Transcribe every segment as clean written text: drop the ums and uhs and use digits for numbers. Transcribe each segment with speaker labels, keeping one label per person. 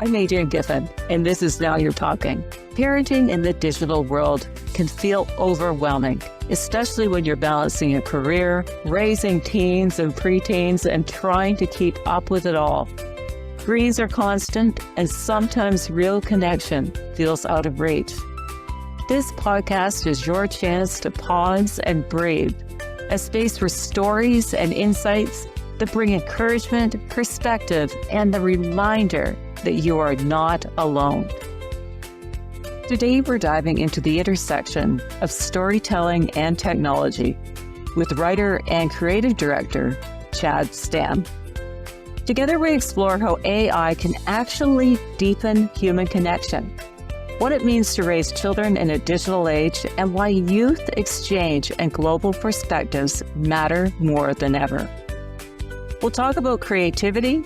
Speaker 1: I'm Adrienne Giffen, and this is Now You're Talking. Parenting in the digital world can feel overwhelming, especially when you're balancing a career, raising teens and preteens, and trying to keep up with it all. Screens are constant, and sometimes real connection feels out of reach. This podcast is your chance to pause and breathe, a space for stories and insights that bring encouragement, perspective, and the reminder that you are not alone. Today, we're diving into the intersection of storytelling and technology with writer and creative director, Chad Stam. Together, we explore how AI can actually deepen human connection, what it means to raise children in a digital age, and why youth exchange and global perspectives matter more than ever. We'll talk about creativity,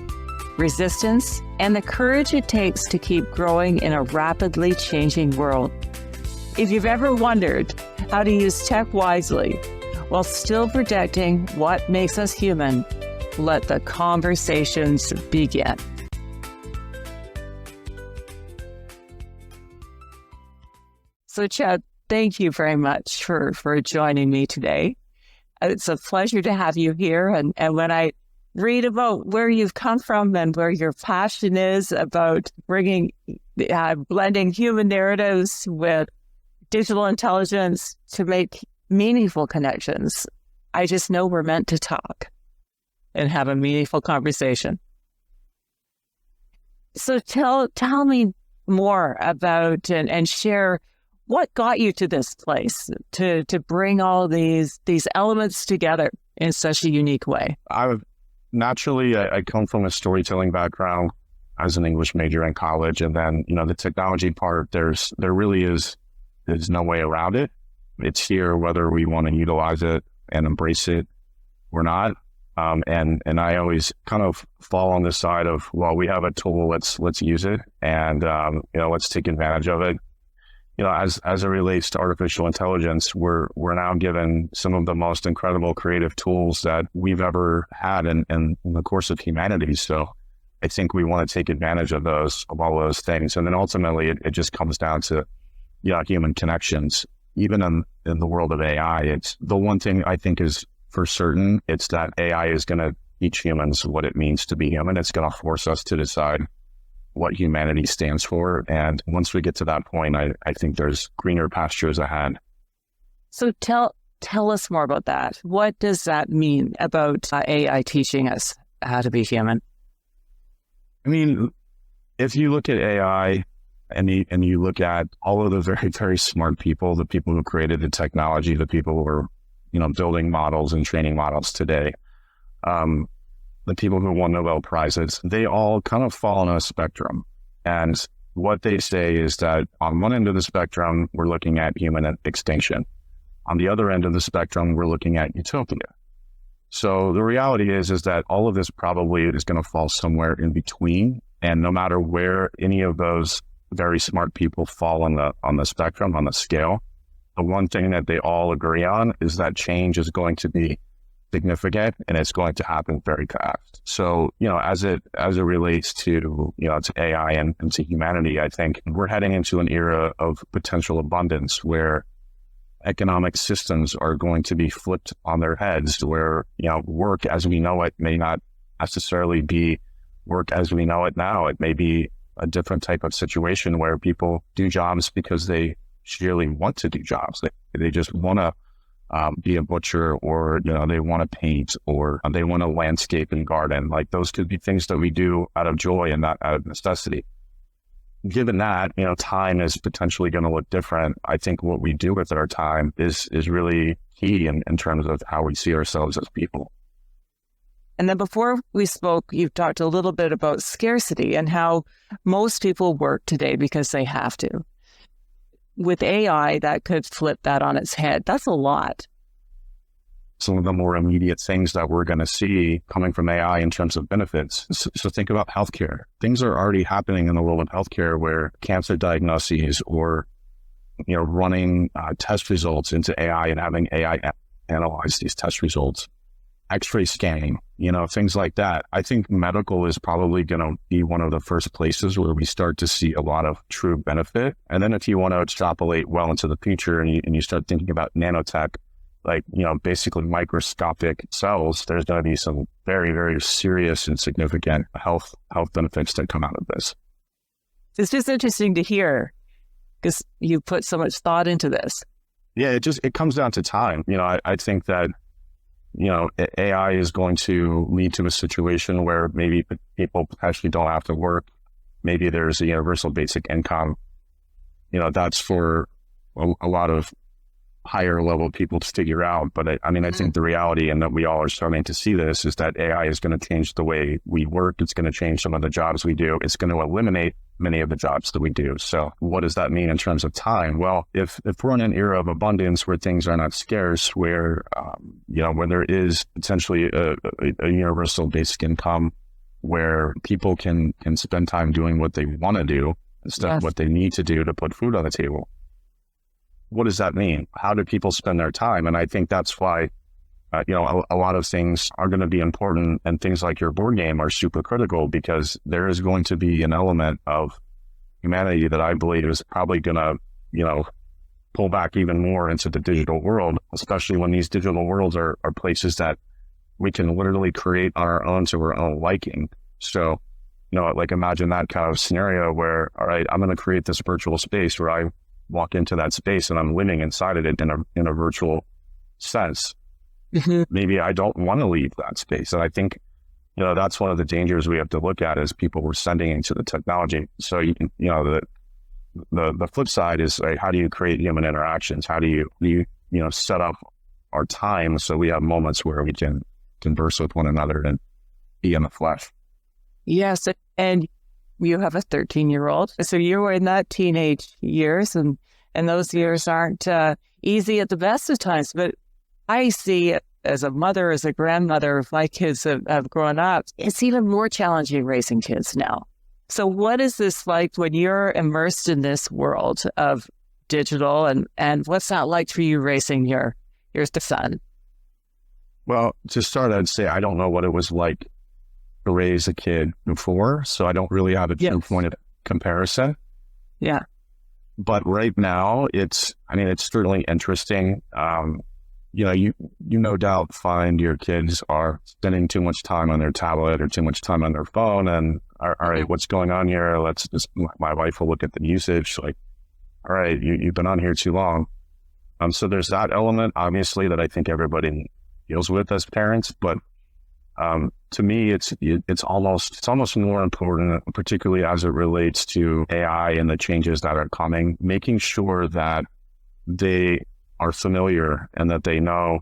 Speaker 1: resistance, and the courage it takes to keep growing in a rapidly changing world. If you've ever wondered how to use tech wisely while still protecting what makes us human, let the conversations begin. So, Chad, thank you very much for joining me today. It's a pleasure to have you here. And when I read about where you've come from and where your passion is about blending human narratives with digital intelligence to make meaningful connections, I just know we're meant to talk and have a meaningful conversation. So tell me more about and share what got you to this place to bring all these elements together in such a unique way.
Speaker 2: Naturally, I come from a storytelling background as an English major in college. And then, the technology part, there really is no way around it. It's here, whether we want to utilize it and embrace it or not. And I always kind of fall on the side of, well, we have a tool, let's use it. And, let's take advantage of it. As it relates to artificial intelligence, we're now given some of the most incredible creative tools that we've ever had in the course of humanity. So I think we want to take advantage of all those things. And then ultimately it just comes down to, human connections. Even in the world of AI, it's the one thing I think is for certain, it's that AI is going to teach humans what it means to be human. It's going to force us to decide what humanity stands for. And once we get to that point, I think there's greener pastures ahead. So
Speaker 1: tell us more about that. What does that mean about AI teaching us how to be human?
Speaker 2: I mean, if you look at AI and you look at all of the very, very smart people, the people who created the technology, the people who are, building models and training models today, the people who won Nobel Prizes, they all kind of fall on a spectrum. And what they say is that on one end of the spectrum, we're looking at human extinction. On the other end of the spectrum, we're looking at utopia. So the reality is that all of this probably is going to fall somewhere in between. And no matter where any of those very smart people fall on the spectrum, on the scale, the one thing that they all agree on is that change is going to be significant, and it's going to happen very fast. So, as it relates to, to AI and to humanity, I think we're heading into an era of potential abundance where economic systems are going to be flipped on their heads, where, work as we know it may not necessarily be work as we know it now. It may be a different type of situation where people do jobs because they sheerly want to do jobs. They just want to be a butcher, or, they want to paint, or they want to landscape and garden. Like, those could be things that we do out of joy and not out of necessity. Given that, time is potentially going to look different. I think what we do with our time is really key in terms of how we see ourselves as people.
Speaker 1: And then before we spoke, you talked a little bit about scarcity and how most people work today because they have to. With AI, that could flip that on its head. That's a lot.
Speaker 2: Some of the more immediate things that we're going to see coming from AI in terms of benefits. So think about healthcare. Things are already happening in the world of healthcare where cancer diagnoses, or running test results into AI and having AI analyze these test results x-ray scanning, things like that. I think medical is probably going to be one of the first places where we start to see a lot of true benefit. And then if you want to extrapolate well into the future and you start thinking about nanotech, like, basically microscopic cells, there's going to be some very, very serious and significant health benefits that come out of this.
Speaker 1: It's just interesting to hear because you put so much thought into this.
Speaker 2: Yeah, it comes down to time. I think that, AI is going to lead to a situation where maybe people potentially don't have to work. Maybe there's a universal basic income. That's for a lot of higher level people to figure out. But I think the reality, and that we all are starting to see this, is that AI is going to change the way we work. It's going to change some of the jobs we do. It's going to eliminate many of the jobs that we do. So what does that mean in terms of time? Well, if we're in an era of abundance where things are not scarce, where, when there is potentially a universal basic income, where people can spend time doing what they want to do instead of what they need to do to put food on the table. What does that mean? How do people spend their time? And I think that's why, a lot of things are going to be important, and things like your board game are super critical, because there is going to be an element of humanity that I believe is probably going to, pull back even more into the digital world, especially when these digital worlds are places that we can literally create on our own to our own liking. So, like imagine that kind of scenario where, all right, I'm going to create this virtual space where I walk into that space and I'm living inside of it in a virtual sense. Maybe I don't want to leave that space. And I think, that's one of the dangers we have to look at as people we're sending into the technology. So, the flip side is, like, how do you create human interactions? How do you set up our time so we have moments where we can converse with one another and be in the flesh?
Speaker 1: Yes. And you have a 13-year-old. So you were in that teenage years, and those years aren't easy at the best of times. But I see it as a mother, as a grandmother, if my kids have grown up, it's even more challenging raising kids now. So what is this like when you're immersed in this world of digital, and what's that like for you raising your son?
Speaker 2: Well, to start, I'd say I don't know what it was like to raise a kid before, so I don't really have a true point of comparison.
Speaker 1: Yeah.
Speaker 2: But right now, it's certainly interesting. You no doubt find your kids are spending too much time on their tablet or too much time on their phone, and all right, what's going on here? My wife will look at the usage, like, all right, you've been on here too long. So there's that element, obviously, that I think everybody deals with as parents, but to me, it's almost more important, particularly as it relates to AI and the changes that are coming, making sure that they are familiar and that they know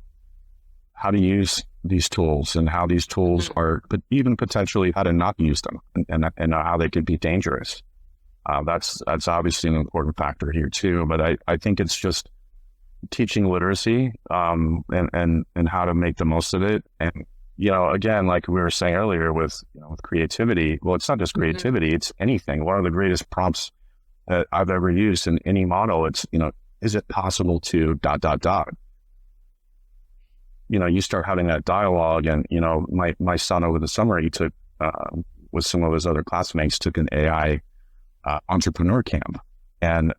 Speaker 2: how to use these tools and how these tools are, but even potentially how to not use them and how they could be dangerous. That's obviously an important factor here too, but I think it's just teaching literacy and how to make the most of it. And again, like we were saying earlier with creativity, well, it's not just creativity, it's anything. One of the greatest prompts that I've ever used in any model, it's, is it possible to ... You start having that dialogue, and, my son over the summer, he took, with some of his other classmates, took an AI entrepreneur camp. And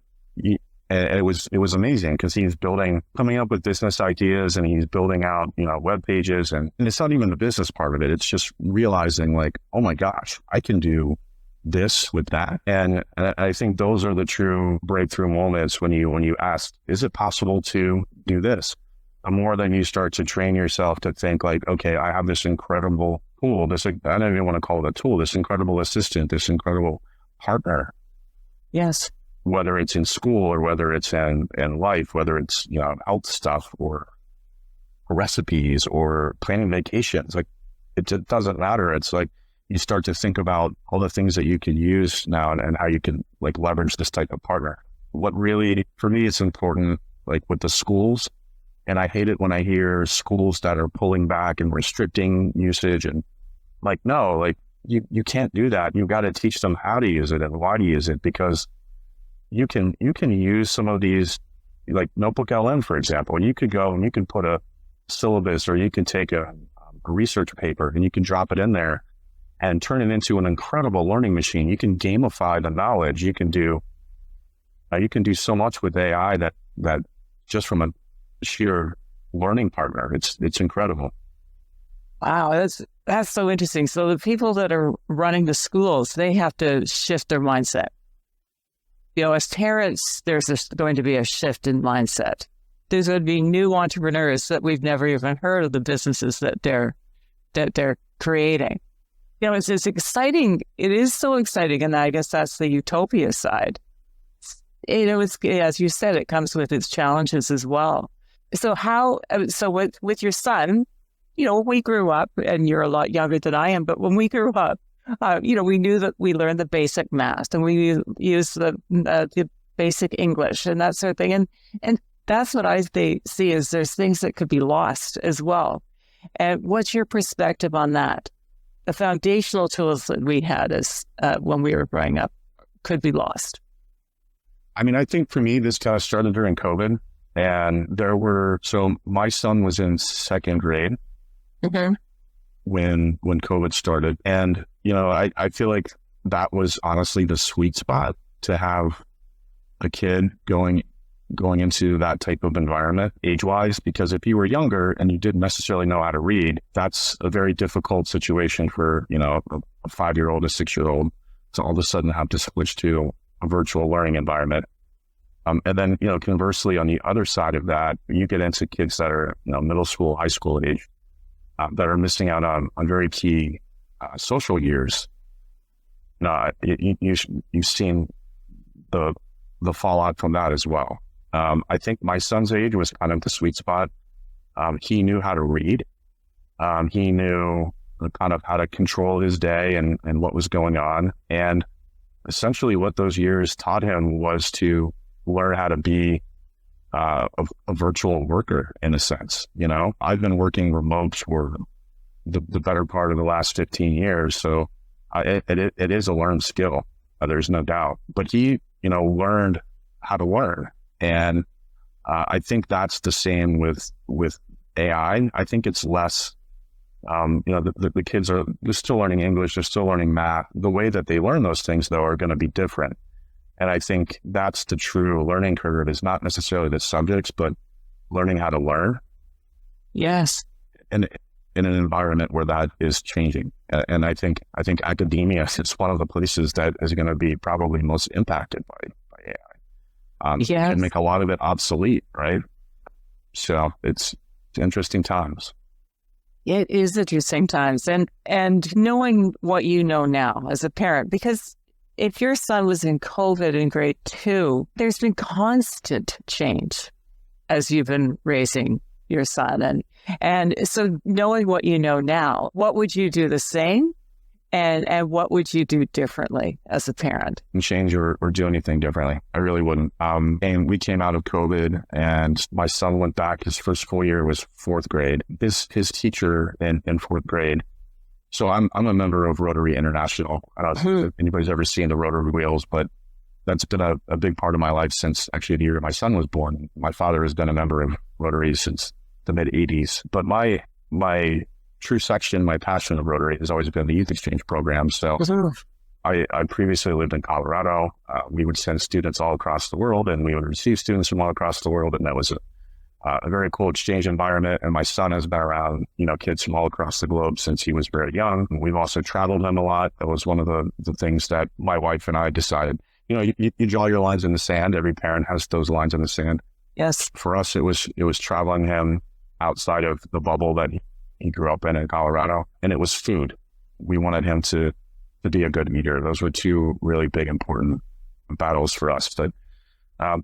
Speaker 2: it was amazing because he's coming up with business ideas, and he's building out, web pages, and it's not even the business part of it. It's just realizing, like, oh my gosh, I can do this with that. And I think those are the true breakthrough moments when you ask, is it possible to do this? The more that you start to train yourself to think like, okay, I have this incredible tool, I don't even want to call it a tool, this incredible assistant, this incredible partner.
Speaker 1: Yes.
Speaker 2: Whether it's in school or whether it's in life, whether it's, health stuff or recipes or planning vacations, like it doesn't matter. It's like you start to think about all the things that you can use now and how you can like leverage this type of partner. What really, for me, it's important, like with the schools, and I hate it when I hear schools that are pulling back and restricting usage, and like, no, like you can't do that. You've got to teach them how to use it and why to use it, because you can use some of these, like Notebook LM, for example. You could go and you can put a syllabus, or you can take a a research paper, and you can drop it in there and turn it into an incredible learning machine. You can gamify the knowledge. You can do so much with AI that just from a sheer learning partner, it's incredible.
Speaker 1: Wow, that's so interesting. So the people that are running the schools, they have to shift their mindset. As parents, there's going to be a shift in mindset. There's going to be new entrepreneurs that we've never even heard of the businesses that they're creating. It's exciting. It is so exciting, and I guess that's the utopia side. It's, as you said, it comes with its challenges as well. So with your son, we grew up, and you're a lot younger than I am, but when we grew up, we knew that we learned the basic math, and we used the basic English and that sort of thing. And that's what I see is there's things that could be lost as well. And what's your perspective on that? The foundational tools that we had as when we were growing up could be lost.
Speaker 2: I mean, I think for me, this kind of started during COVID, and so my son was in second grade when COVID started. And, I feel like that was honestly the sweet spot to have a kid going into that type of environment age-wise, because if you were younger and you didn't necessarily know how to read, that's a very difficult situation for, a 5-year-old, a 6-year-old to all of a sudden have to switch to a virtual learning environment. And then, conversely, on the other side of that, you get into kids that are, middle school, high school age, that are missing out on very key social years. You've seen the fallout from that as well. I think my son's age was kind of the sweet spot. He knew how to read. He knew kind of how to control his day and what was going on. And essentially what those years taught him was to learn how to be a virtual worker in a sense. I've been working remote for the better part of the last 15 years. So it is a learned skill. There's no doubt. But he, learned how to learn. And I think that's the same with AI. I think it's less, the kids they're still learning English, they're still learning math. The way that they learn those things, though, are going to be different. And I think that's the true learning curve, is not necessarily the subjects, but learning how to learn.
Speaker 1: Yes.
Speaker 2: And in an environment where that is changing. And I think academia is one of the places that is going to be probably most impacted by AI.
Speaker 1: Yes.
Speaker 2: And make a lot of it obsolete, right? So it's interesting times.
Speaker 1: It is interesting times. And knowing what you know now as a parent, because if your son was in COVID in grade 2, there's been constant change as you've been raising your son. And so knowing what you know now, what would you do the same? And what would you do differently as a parent?
Speaker 2: Change or do anything differently. I really wouldn't. And we came out of COVID, and my son went back. His first full year was 4th grade. His teacher in 4th grade. So I'm a member of Rotary International. I don't know if anybody's ever seen the Rotary wheels, but that's been a big part of my life since actually the year my son was born. My father has been a member of Rotary since the mid 80s. But my true section, my passion of Rotary has always been the youth exchange program. So I previously lived in Colorado. We would send students all across the world, and we would receive students from all across the world. And that was a very cool exchange environment. And my son has been around, kids from all across the globe since he was very young. We've also traveled him a lot. That was one of the things that my wife and I decided, you draw your lines in the sand. Every parent has those lines in the sand.
Speaker 1: Yes.
Speaker 2: For us, it was traveling him outside of the bubble that he grew up in Colorado, and it was food. We wanted him to be a good eater. Those were two really big, important battles for us. But, I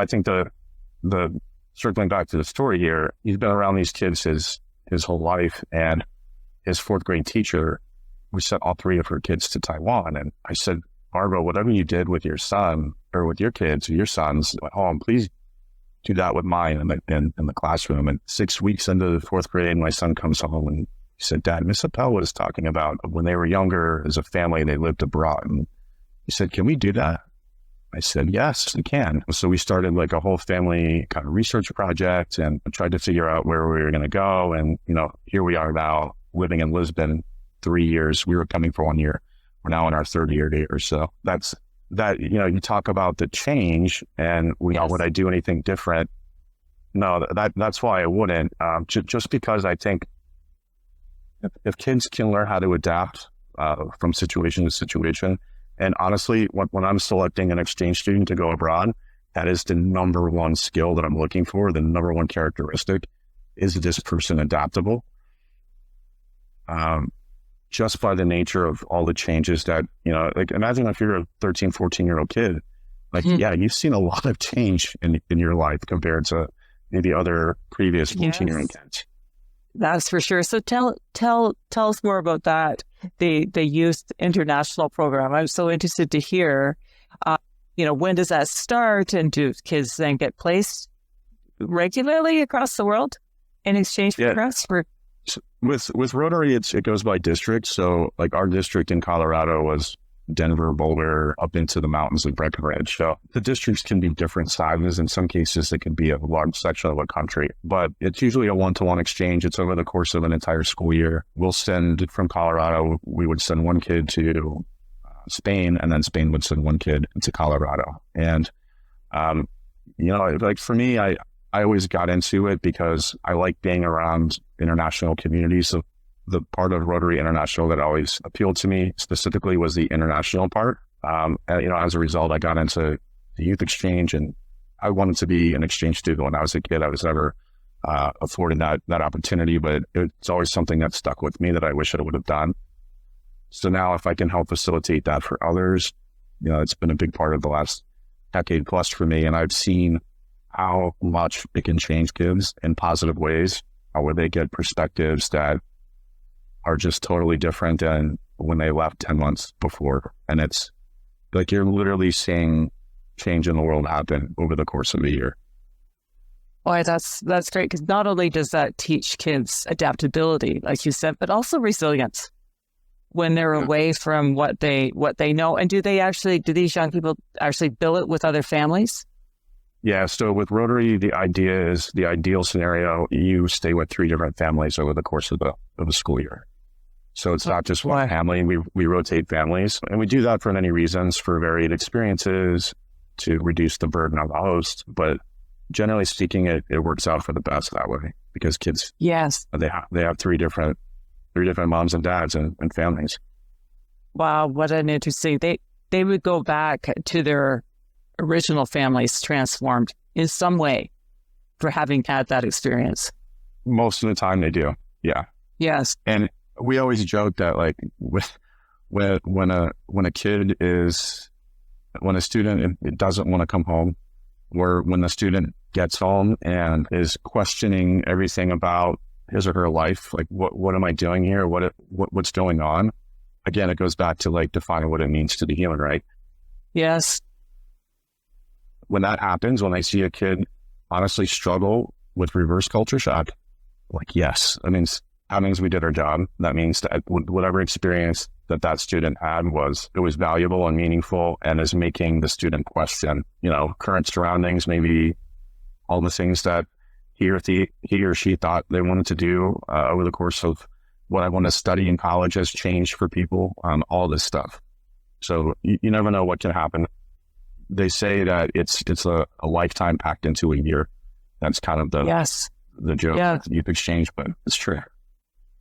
Speaker 2: think the circling back to the story here, he's been around these kids his whole life, and his 4th grade teacher, we sent all 3 of her kids to Taiwan. And I said, Barbara, whatever you did with your son or with your kids or your sons at home, please do that with mine in the classroom. And 6 weeks into the 4th grade, my son comes home and he said, Dad, Miss Appel was talking about when they were younger as a family, they lived abroad. And he said, can we do that? I said, yes, we can. So we started like a whole family kind of research project and tried to figure out where we were going to go. And, here we are now, living in Lisbon 3 years. We were coming for 1 year. We're now in our third year here. So that's that, you talk about the change and would I do anything different? No, that's why I wouldn't. Just because I think if kids can learn how to adapt from situation to situation, and honestly, when I'm selecting an exchange student to go abroad, that is the number one skill that I'm looking for. The number one characteristic is this person adaptable? Just by the nature of all the changes that, like imagine if you're a 13, 14-year-old kid, like, you've seen a lot of change in your life compared to maybe other previous 14-year-old kids.
Speaker 1: That's for sure. So tell us more about that, the Youth International Program. I'm so interested to hear, when does that start, and do kids then get placed regularly across the world in exchange programs for?
Speaker 2: With Rotary, it goes by district. So like our district in Colorado was Denver, Boulder, up into the mountains of Breckenridge. So the districts can be different sizes. In some cases, it can be a large section of a country, but it's usually a one-to-one exchange. It's over the course of an entire school year. We'll send from Colorado, we would send one kid to Spain, and then Spain would send one kid to Colorado. And, like for me, I always got into it because I like being around international communities. So the part of Rotary International that always appealed to me specifically was the international part. As a result, I got into the youth exchange, and I wanted to be an exchange student when I was a kid. I was never afforded that opportunity, but it's always something that stuck with me that I wish I would have done. So now if I can help facilitate that for others, it's been a big part of the last decade plus for me. And I've seen how much it can change kids in positive ways, where they get perspectives that are just totally different than when they left 10 months before. And it's like you're literally seeing change in the world happen over the course of a year.
Speaker 1: Boy, that's great, because not only does that teach kids adaptability, like you said, but also resilience when they're away from what they know. And do these young people actually build it with other families?
Speaker 2: Yeah, so with Rotary, the idea is the ideal scenario, you stay with 3 different families over the course of the school year. So it's not just one family, we rotate families. And we do that for many reasons, for varied experiences, to reduce the burden on the host. But generally speaking, it works out for the best that way, because kids, they have 3 different moms and dads and families.
Speaker 1: Wow, what an interesting, they would go back to their original families transformed in some way for having had that experience.
Speaker 2: Most of the time they do. Yeah.
Speaker 1: Yes.
Speaker 2: And we always joke that like when a student it doesn't want to come home, or when the student gets home and is questioning everything about his or her life, like what am I doing here? What's going on? Again, it goes back to like defining what it means to be human, right?
Speaker 1: Yes.
Speaker 2: When that happens, when I see a kid honestly struggle with reverse culture shock, like, yes, that means we did our job. That means that whatever experience that student had it was valuable and meaningful, and is making the student question, current surroundings, maybe all the things that he or she thought they wanted to do over the course of what I want to study in college has changed for people, all this stuff. So you never know what can happen. They say that it's a lifetime packed into a year. That's kind of the joke, the youth exchange, but it's true.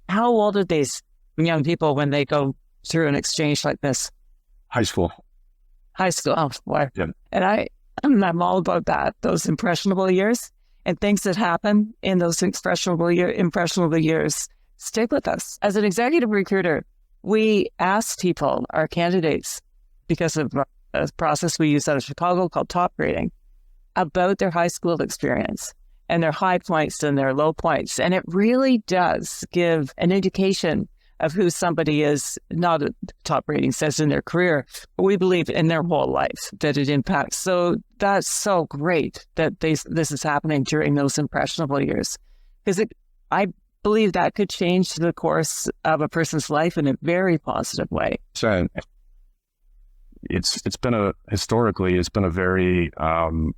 Speaker 1: How old are these young people when they go through an exchange like this?
Speaker 2: High school.
Speaker 1: Oh, boy.
Speaker 2: Yeah.
Speaker 1: And I'm all about that, those impressionable years, and things that happen in those impressionable years stick with us. As an executive recruiter, we ask people, our candidates, because of a process we use out of Chicago called top grading, about their high school experience and their high points and their low points. And it really does give an indication of who somebody is, not a top rating says in their career, but we believe in their whole life that it impacts. So that's so great that this is happening during those impressionable years, because I believe that could change the course of a person's life in a very positive way.
Speaker 2: So historically it's been a very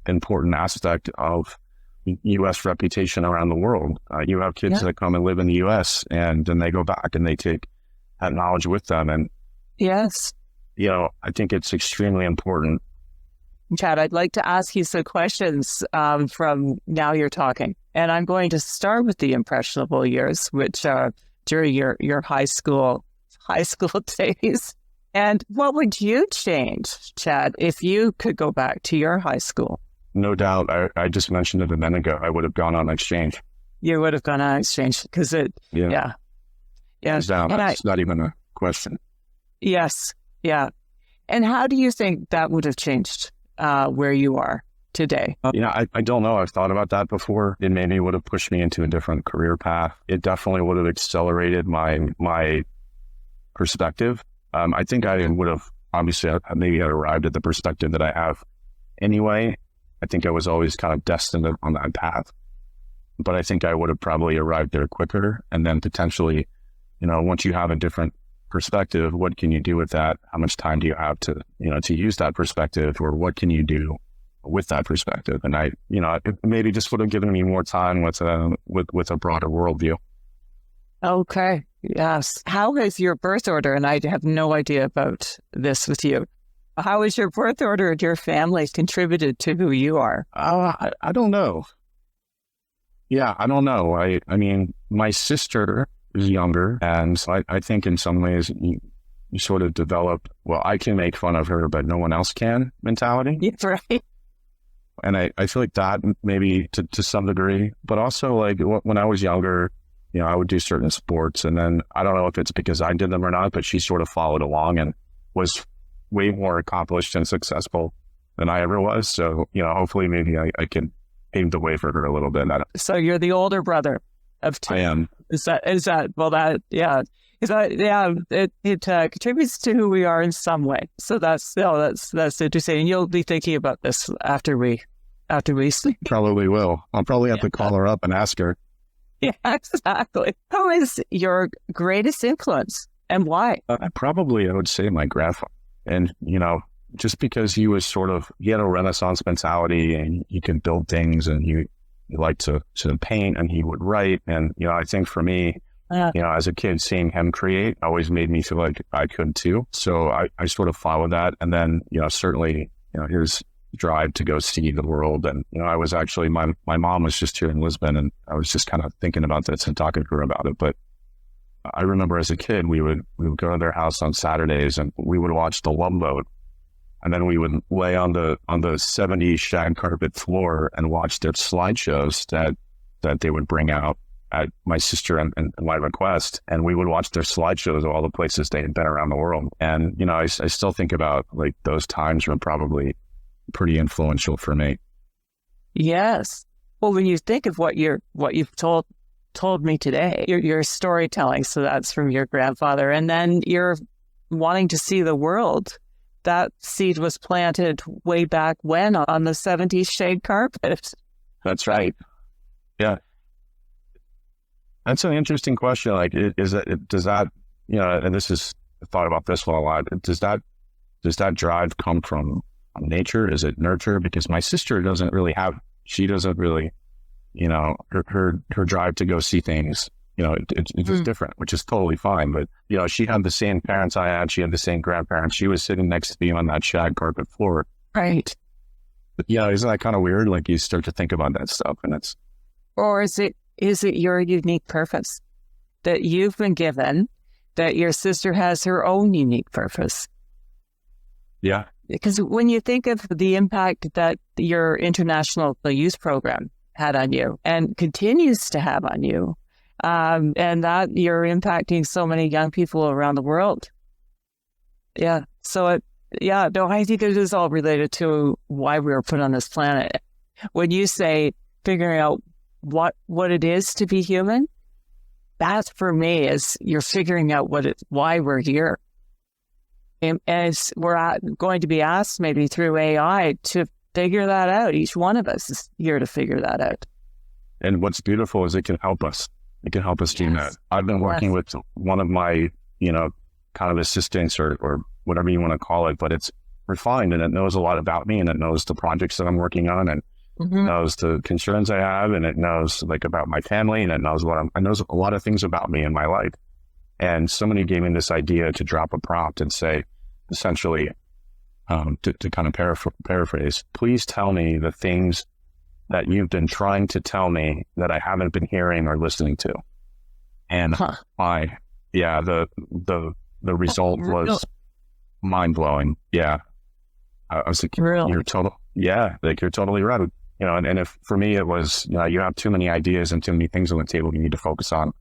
Speaker 2: important aspect of U.S. reputation around the world. You have kids that come and live in the U.S. and then they go back and they take that knowledge with them. And
Speaker 1: yes,
Speaker 2: I think it's extremely important.
Speaker 1: Chad, I'd like to ask you some questions from Now You're Talking. And I'm going to start with the impressionable years, which during your high school days. And what would you change, Chad, if you could go back to your high school?
Speaker 2: No doubt. I just mentioned it a minute ago. I would have gone on exchange.
Speaker 1: You would have gone on exchange because yeah.
Speaker 2: That's not even a question.
Speaker 1: Yes. Yeah. And how do you think that would have changed where you are today?
Speaker 2: I don't know. I've thought about that before. It maybe would have pushed me into a different career path. It definitely would have accelerated my perspective. I think I would have, obviously, maybe had arrived at the perspective that I have anyway. I think I was always kind of destined on that path. But I think I would have probably arrived there quicker. And then potentially, once you have a different perspective, what can you do with that? How much time do you have to use that perspective, or what can you do with that perspective? And it maybe just would have given me more time with a broader worldview.
Speaker 1: Okay. Yes. How has your birth order, and I have no idea about this with you, how has your birth order and your family contributed to who you are?
Speaker 2: I don't know. Yeah, I don't know. I mean, my sister is younger, and so I think in some ways you sort of develop, well, I can make fun of her, but no one else can mentality.
Speaker 1: That's right.
Speaker 2: And I feel like that maybe to some degree, but also like when I was younger, I would do certain sports, and then I don't know if it's because I did them or not, but she sort of followed along and was way more accomplished and successful than I ever was. So, hopefully maybe I can pave the way for her a little bit.
Speaker 1: So you're the older brother of two.
Speaker 2: I am.
Speaker 1: It contributes to who we are in some way. So that's interesting. And you'll be thinking about this after we sleep.
Speaker 2: Probably will. I'll probably have to call her up and ask her.
Speaker 1: Yeah, exactly. Who is your greatest influence and why?
Speaker 2: I would say my grandfather. And, just because he had a Renaissance mentality, and you can build things, and you like to paint, and he would write. And, I think for me, as a kid, seeing him create always made me feel like I could too. So I sort of followed that. And then, certainly, his drive to go see the world. And, I was actually, my mom was just here in Lisbon, and I was just kind of thinking about this and talking to her about it. But I remember as a kid, we would go to their house on Saturdays, and we would watch the Love Boat. And then we would lay on the 70s shag carpet floor and watch their slideshows that they would bring out at my sister and my request. And we would watch their slideshows of all the places they had been around the world. And, I still think about like those times were probably pretty influential for me.
Speaker 1: Yes. Well, when you think of what you've told me today, your storytelling, so that's from your grandfather, and then you're wanting to see the world. That seed was planted way back when on the 70s shade carpet.
Speaker 2: That's right. Yeah. That's an interesting question. Like, does that, and this is, I thought about this one a lot. Does that drive come from nature? Is it nurture? Because my sister doesn't really, her drive to go see things, it's just different, which is totally fine. But, she had the same parents I had. She had the same grandparents. She was sitting next to me on that shag carpet floor.
Speaker 1: Right.
Speaker 2: But, isn't that kind of weird? Like, you start to think about that stuff, and it's...
Speaker 1: Or is it your unique purpose that you've been given, that your sister has her own unique purpose?
Speaker 2: Yeah. Because
Speaker 1: when you think of the impact that your international youth program had on you and continues to have on you, and that you're impacting so many young people around the world. Yeah. So I think it is all related to why we were put on this planet. When you say figuring out what it is to be human, that for me is you're figuring out why we're here. And as we're going to be asked maybe through AI to figure that out. Each one of us is here to figure that out.
Speaker 2: And what's beautiful is it can help us. It can help us do that. I've been working with one of my, kind of assistants or whatever you want to call it, but it's refined and it knows a lot about me and it knows the projects that I'm working on. And It knows the concerns I have, and it knows like about my family, and it knows it knows a lot of things about me in my life. And somebody gave me this idea to drop a prompt and say, essentially, to kind of paraphrase, please tell me the things that you've been trying to tell me that I haven't been hearing or listening to. And the result was mind blowing. Yeah. I was like,
Speaker 1: Really?
Speaker 2: you're totally right. You know, and if for me it was, you know, you have too many ideas and too many things on the table, you need to focus on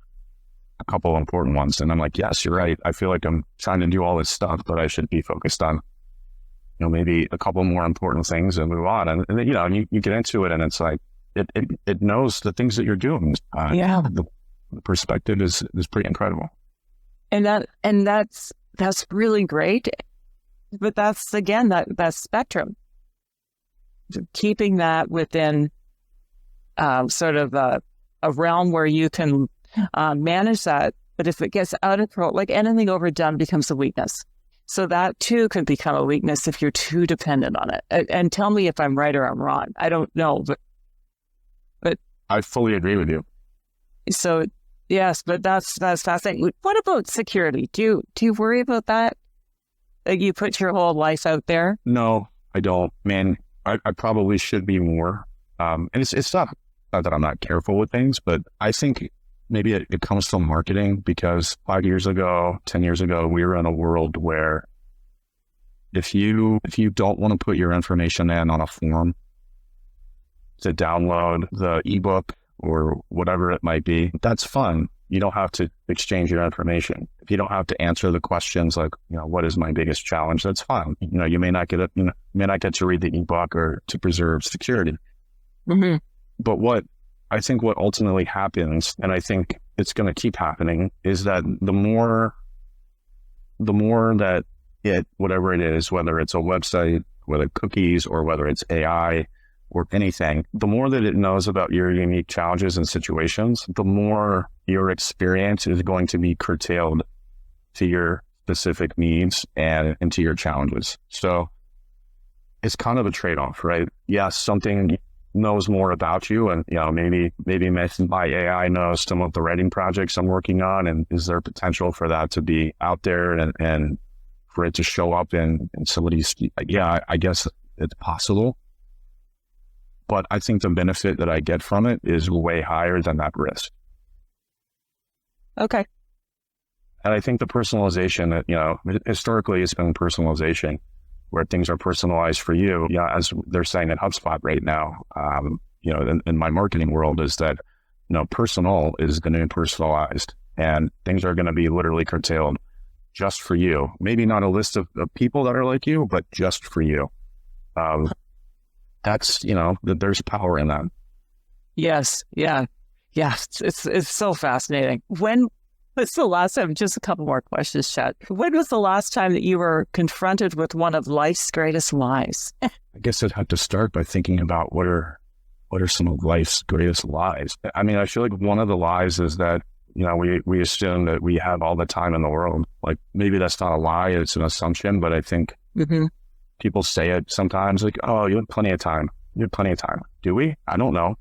Speaker 2: a couple of important ones. And I'm like, yes, you're right. I feel like I'm trying to do all this stuff, but I should be focused on, you know, maybe a couple more important things and move on. And then, you know, you get into it and it's like, it knows the things that you're doing. The perspective is pretty incredible.
Speaker 1: And that's really great. But that's, again, that spectrum, keeping that within sort of a realm where you can manage that. But if it gets out of control, like anything overdone becomes a weakness. So that too can become a weakness if you're too dependent on it. And tell me if I'm right or I'm wrong. I don't know, but
Speaker 2: I fully agree with you.
Speaker 1: So yes, but that's fascinating. What about security? Do you worry about that? Like you put your whole life out there?
Speaker 2: No, I don't. Man, I probably should be more. And it's not that I'm not careful with things, but I think maybe it comes from marketing, because 5 years ago, 10 years ago, we were in a world where if you don't want to put your information in on a form to download the ebook or whatever it might be, that's fun. You don't have to exchange your information. If you don't have to answer the questions like, you know, what is my biggest challenge? That's fine. You know, you may not get to read the ebook or to preserve security.
Speaker 1: Mm-hmm.
Speaker 2: But what ultimately happens, and I think it's going to keep happening, is that the more that whatever it is, whether it's a website, whether cookies, or whether it's AI or anything, the more that it knows about your unique challenges and situations, the more your experience is going to be curtailed to your specific needs and to your challenges. So it's kind of a trade-off, right? Yes, something knows more about you, and you know, maybe my AI knows some of the writing projects I'm working on, and is there potential for that to be out there and for it to show up in somebody's, I guess it's possible. But I think the benefit that I get from it is way higher than that risk.
Speaker 1: Okay.
Speaker 2: And I think the personalization, you know, historically it's been personalization, where things are personalized for you. Yeah, as they're saying at HubSpot right now, you know, in my marketing world, is that, you know, personal is going to be personalized, and things are going to be literally curtailed just for you. Maybe not a list of people that are like you, but just for you. That's, you know, there's power in that.
Speaker 1: Yes. Yeah. Yeah. It's so fascinating. When was the last time, just a couple more questions, Chad. When was the last time that you were confronted with one of life's greatest lies?
Speaker 2: I guess I'd have to start by thinking about what are some of life's greatest lies. I mean, I feel like one of the lies is that, you know, we assume that we have all the time in the world. Like, maybe that's not a lie, it's an assumption, but I think people say it sometimes, like, oh, you have plenty of time. You have plenty of time. Do we? I don't know.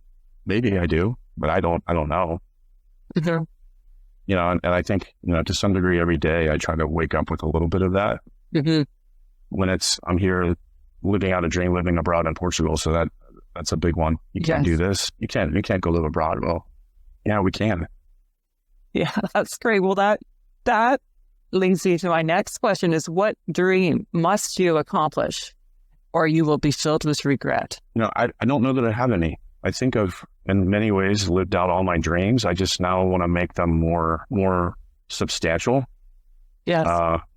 Speaker 2: Maybe I do, but I don't know.
Speaker 1: Mm-hmm.
Speaker 2: You know, and I think, you know, to some degree every day I try to wake up with a little bit of that.
Speaker 1: Mm-hmm.
Speaker 2: When I'm here living out a dream, living abroad in Portugal. So that's a big one. You can't do this. You can't go live abroad. Well, yeah, we can.
Speaker 1: Yeah, that's great. Well, that leads me to my next question is, what dream must you accomplish or you will be filled with regret?
Speaker 2: You know, I don't know that I have any. I think I've, in many ways, lived out all my dreams. I just now want to make them more substantial.
Speaker 1: Yes.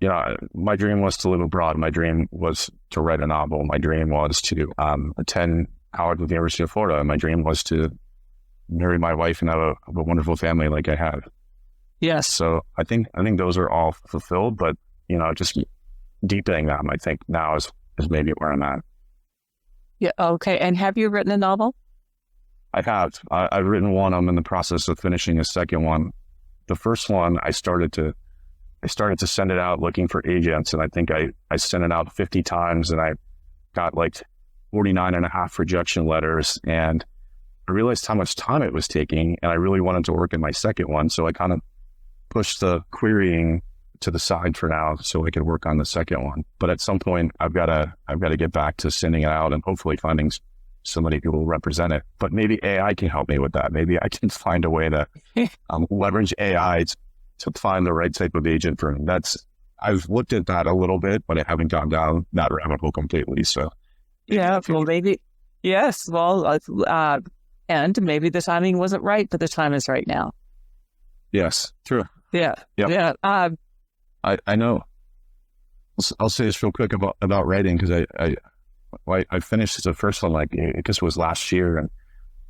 Speaker 2: You know, my dream was to live abroad. My dream was to write a novel. My dream was to attend college at the University of Florida. My dream was to marry my wife and have a wonderful family like I have.
Speaker 1: Yes.
Speaker 2: So I think those are all fulfilled, but, you know, just deepening them, I think now is maybe where I'm at.
Speaker 1: Yeah. Okay. And have you written a novel?
Speaker 2: I have. I've written one. I'm in the process of finishing a second one. The first one, I started to send it out looking for agents, and I think I sent it out 50 times, and I got like 49 and a half rejection letters, and I realized how much time it was taking, and I really wanted to work in my second one. So I kind of pushed the querying to the side for now so I could work on the second one. But at some point I've got to get back to sending it out and hopefully finding somebody who will represent it. But maybe AI can help me with that. Maybe I can find a way to leverage AI to find the right type of agent for me. I've looked at that a little bit, but I haven't gone down that rabbit hole completely. So
Speaker 1: yeah, well, maybe, yes. Well, and maybe the timing wasn't right, but the time is right now.
Speaker 2: Yes, true.
Speaker 1: Yeah.
Speaker 2: Yep.
Speaker 1: Yeah.
Speaker 2: I know. I'll say this real quick about writing, because I finished the first one, like, I guess it was last year, and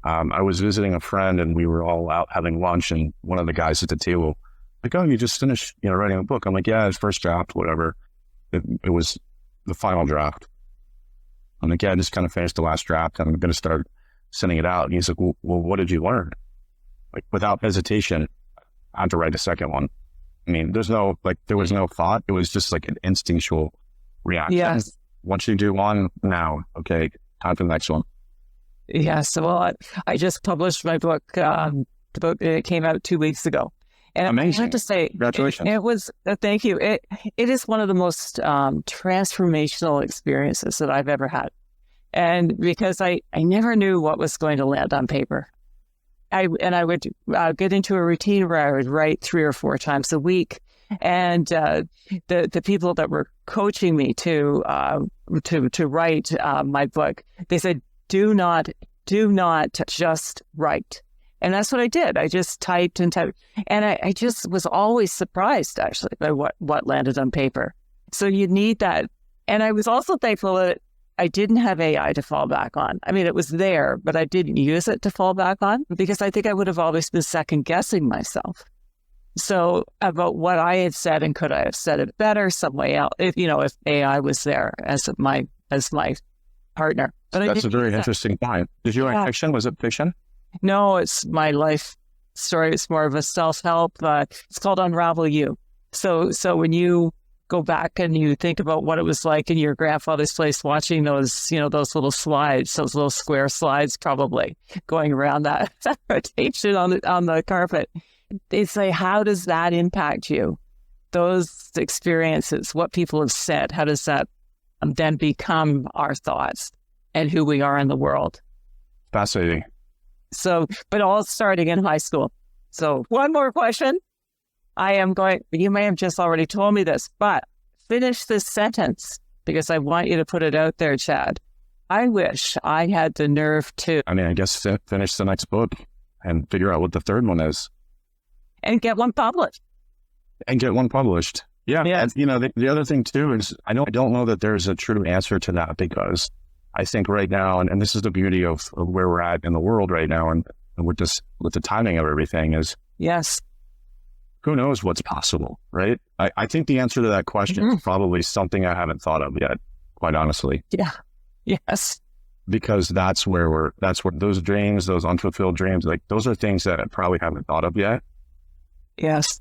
Speaker 2: I was visiting a friend, and we were all out having lunch, and one of the guys at the table, like, oh, you just finished, writing a book. I'm like, yeah, it's first draft, whatever. It was the final draft. I'm like, yeah, I just kind of finished the last draft, and I'm going to start sending it out. And he's like, well, what did you learn? Like, without hesitation, I had to write a second one. I mean, there was no thought. It was just like an instinctual reaction.
Speaker 1: Yes.
Speaker 2: Once you do one, now, okay, time for the next one.
Speaker 1: Yes. Well, I just published my book. The book, it came out 2 weeks ago. And
Speaker 2: amazing.
Speaker 1: I have to say,
Speaker 2: congratulations.
Speaker 1: It was, thank you. It is one of the most transformational experiences that I've ever had. And because I never knew what was going to land on paper. I would get into a routine where I would write 3 or 4 times a week. And the people that were coaching me to write my book, they said, do not just write. And that's what I did. I just typed and typed. And I just was always surprised, actually, by what landed on paper. So you need that. And I was also thankful that I didn't have AI to fall back on. I mean, it was there, but I didn't use it to fall back on, because I think I would have always been second guessing myself. So about what I had said, and could I have said it better some way else, if AI was there as my partner. But
Speaker 2: that's a very interesting point. Did you write fiction? Was it fiction?
Speaker 1: No, it's my life story. It's more of a self-help. It's called Unravel You. So when you go back and you think about what it was like in your grandfather's place, watching those little slides, those little square slides, probably going around that rotation on the carpet. They say, how does that impact you? Those experiences, what people have said, how does that then become our thoughts and who we are in the world?
Speaker 2: Fascinating.
Speaker 1: So, but all starting in high school. So one more question. You may have just already told me this, but finish this sentence, because I want you to put it out there, Chad. I wish I had the nerve to. I
Speaker 2: mean, I guess finish the next book and figure out what the third one is.
Speaker 1: And get one published.
Speaker 2: Yeah. And, the other thing too is I don't know that there's a true answer to that, because I think right now, and this is the beauty of where we're at in the world right now, and with the timing of everything is,
Speaker 1: yes,
Speaker 2: who knows what's possible, right? I think the answer to that question is probably something I haven't thought of yet, quite honestly.
Speaker 1: Yeah. Yes.
Speaker 2: Because that's where those dreams, those unfulfilled dreams, like those are things that I probably haven't thought of yet.
Speaker 1: Yes.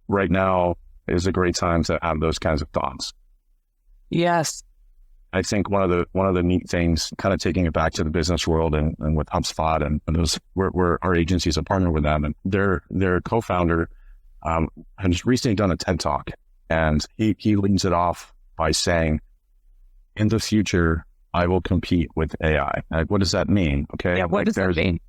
Speaker 2: Right now is a great time to have those kinds of thoughts.
Speaker 1: Yes.
Speaker 2: I think one of the neat things, kind of taking it back to the business world and with HubSpot and those, where our agency is a partner with them, and their co-founder has recently done a TED Talk, and he leads it off by saying, in the future, I will compete with AI. Like, what does that mean? Okay.
Speaker 1: Yeah, what does that mean?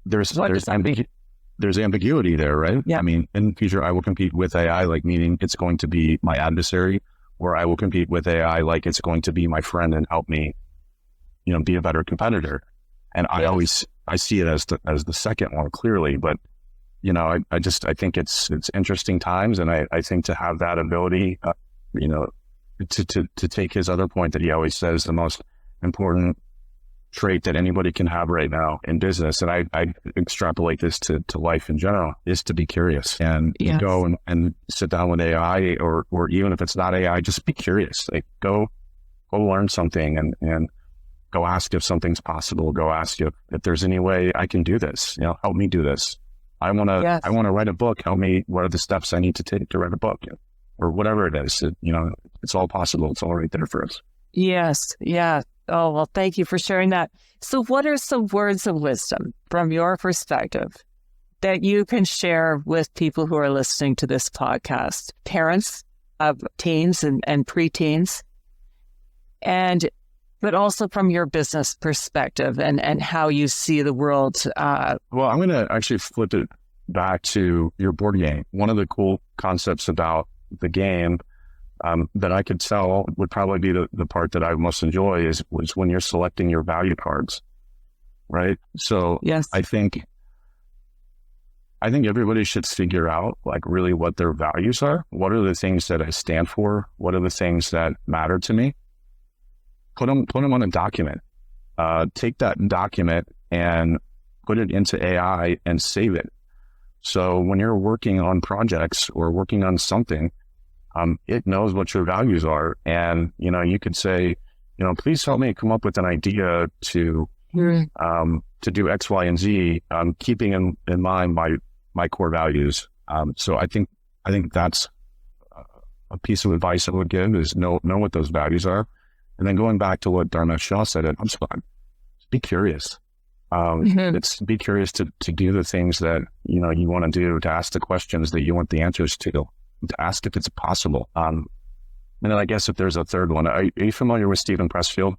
Speaker 2: There's ambiguity there, right?
Speaker 1: Yeah.
Speaker 2: I mean, in the future, I will compete with AI, like meaning it's going to be my adversary, or I will compete with AI like it's going to be my friend and help me, be a better competitor. And yes. I see it as the second one clearly, but I think it's interesting times, and I think to have that ability, to take his other point that he always says, the most important trait that anybody can have right now in business, and I extrapolate this to life in general, is to be curious and yes. go and sit down with AI, or even if it's not AI, just be curious. Like go learn something and go ask if something's possible. Go ask if there's any way I can do this. Help me do this. I want to write a book. Help me. What are the steps I need to take to write a book, or whatever it is? It's all possible. It's all right there for us.
Speaker 1: Yes. Yeah. Oh, well, thank you for sharing that. So what are some words of wisdom from your perspective that you can share with people who are listening to this podcast, parents of teens and preteens, but also from your business perspective and how you see the world?
Speaker 2: Well, I'm going to actually flip it back to your board game. One of the cool concepts about the game that I could tell would probably be the part that I most enjoy was when you're selecting your value cards, right? So
Speaker 1: yes.
Speaker 2: I think everybody should figure out like really what their values are. What are the things that I stand for? What are the things that matter to me? Put them on a document. Take that document and put it into AI and save it. So when you're working on projects or working on something, it knows what your values are. And, you could say, please help me come up with an idea to do X, Y, and Z, keeping in mind my core values. So I think that's a piece of advice I would give is know what those values are. And then going back to what Dharmesh Shah said at HubSpot, be curious. It's be curious to do the things that, you want to do, to ask the questions that you want the answers to ask if it's possible. And then I guess if there's a third one, are you familiar with Stephen Pressfield?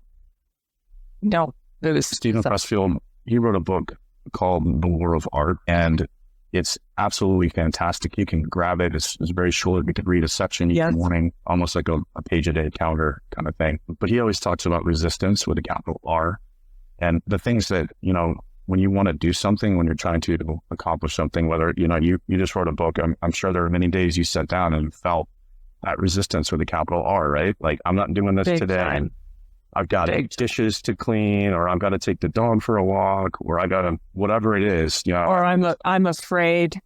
Speaker 1: No.
Speaker 2: Stephen Pressfield, he wrote a book called The War of Art, and it's absolutely fantastic. You can grab it. It's very short. You could read a section each morning, almost like a page a day calendar kind of thing. But he always talks about resistance with a capital R, and the things that, when you want to do something, when you're trying to accomplish something, whether, you just wrote a book, I'm sure there are many days you sat down and felt that resistance with a capital R, right? Like, I'm not doing this today. And I've got dishes to clean, or I've got to take the dog for a walk, or I got to, whatever it is,
Speaker 1: Or I'm afraid.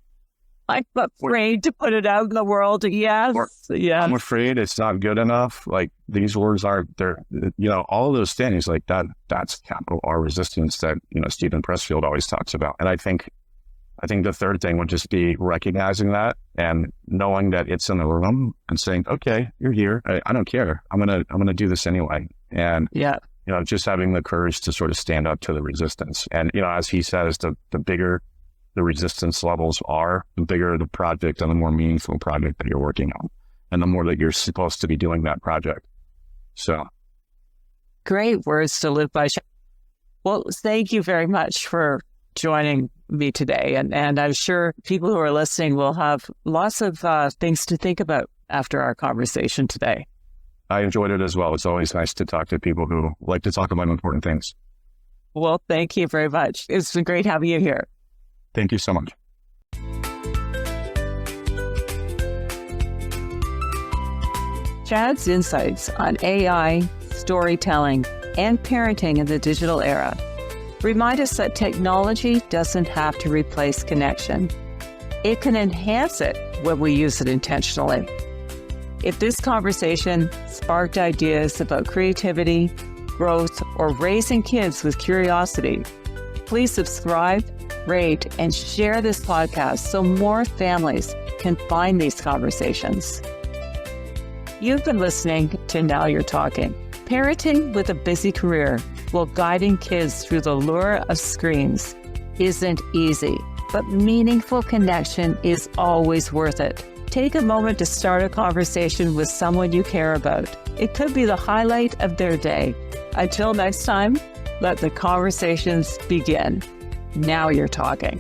Speaker 1: I'm afraid to put it out in the world. Yes.
Speaker 2: I'm afraid it's not good enough. Like, these words aren't there, all of those things like that, that's capital R resistance that, Stephen Pressfield always talks about. And I think the third thing would just be recognizing that and knowing that it's in the room and saying, okay, you're here. I don't care. I'm going to do this anyway. And, just having the courage to sort of stand up to the resistance. And, as he says, the bigger the resistance levels are, the bigger the project and the more meaningful project that you're working on, and the more that you're supposed to be doing that project. So.
Speaker 1: Great words to live by. Well, thank you very much for joining me today. And I'm sure people who are listening will have lots of things to think about after our conversation today.
Speaker 2: I enjoyed it as well. It's always nice to talk to people who like to talk about important things.
Speaker 1: Well, thank you very much. It's been great having you here.
Speaker 2: Thank you so much.
Speaker 1: Chad's insights on AI, storytelling, and parenting in the digital era remind us that technology doesn't have to replace connection. It can enhance it when we use it intentionally. If this conversation sparked ideas about creativity, growth, or raising kids with curiosity, please subscribe, rate, and share this podcast so more families can find these conversations. You've been listening to Now You're Talking, parenting with a busy career while guiding kids through the lure of screens isn't easy, but meaningful connection is always worth it. Take a moment to start a conversation with someone you care about. It could be the highlight of their day. Until next time, let the conversations begin. Now You're Talking.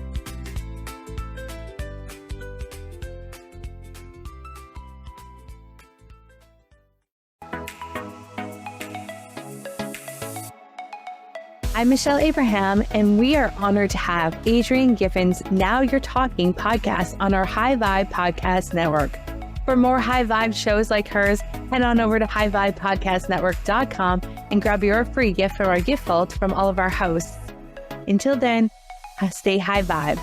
Speaker 3: I'm Michelle Abraham, and we are honored to have Adrienne Giffen's Now You're Talking podcast on our High Vibe Podcast Network. For more high vibe shows like hers, head on over to highvibepodcastnetwork.com and grab your free gift from our gift vault from all of our hosts. Until then, stay high vibe.